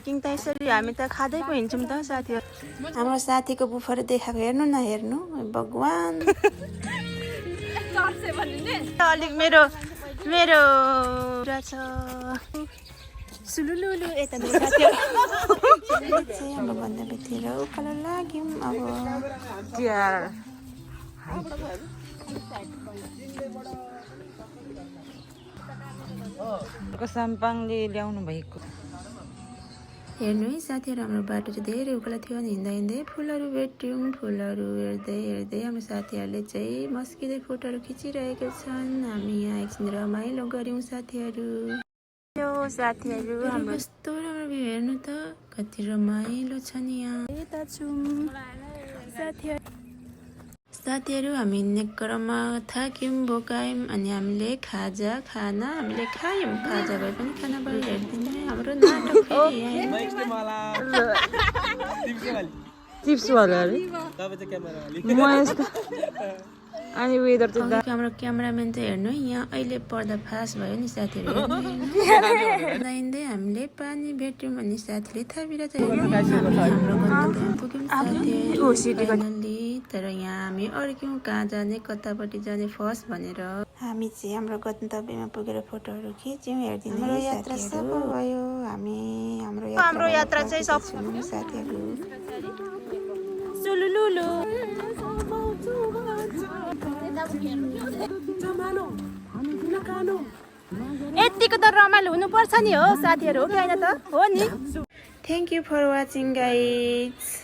king त यसरी हामी त खाँदै पो हिँड्छौँ त साथीहरू हाम्रो साथीको बुफर देखाएको हेर्नु न हेर्नु भगवान अलिक मेरो मेरो छ सुलुलुलु यता चाहिँ हाम्रो बन्दबेतिर उकालो लाग्यौँ अब साम्पाङले ल्याउनु भएको हेर्नु है साथीहरू हाम्रो बाटो चाहिँ धेरै उकालो थियो अनि हिँड्दा हिँड्दै फुलहरू भेट्यौँ फुलहरू हेर्दै हेर्दै हाम्रो साथीहरूले चाहिँ मस्किँदै फोटोहरू खिचिरहेका छन् हामी यहाँ एकछिन रमाइलो गऱ्यौँ साथीहरू हाम्रो कस्तो राम्रो भ्यू हेर्नु त कति रमाइलो छ नि यहाँ यता छौँ साथीहरू हामी हिँड्ने क्रममा थाक्यौँ भोकायौँ अनि हामीले खाजा हामीले खायौँ खाजा भए पनि खाना भयो हेरिदिनु हाम्रो नाटक अनि वेदर चाहिँ हाम्रो क्यामेराम्यान चाहिँ हेर्नु यहाँ अहिले पर्दा फास भयो नि साथीहरू हिँड्दै हामीले पानी भेट्यौँ अनि साथीले थाबिरा पुग्यौँ तर यहाँ हामी अड्क्यौँ कहाँ जाने कतापट्टि जाने फर्स्ट भनेर हामी चाहिँ हाम्रो गन्तव्यमा पुगेर फोटोहरू खिच्यौँ हेरिदिनु हाम्रो यात्रा सफल भयो हाम्रो यात्रा चाहिँ सफल साथीहरू सुलुलुलु यतिको त रमाइलो हुनुपर्छ नि हो साथीहरू हो कि होइन त हो नि thank you for watching guys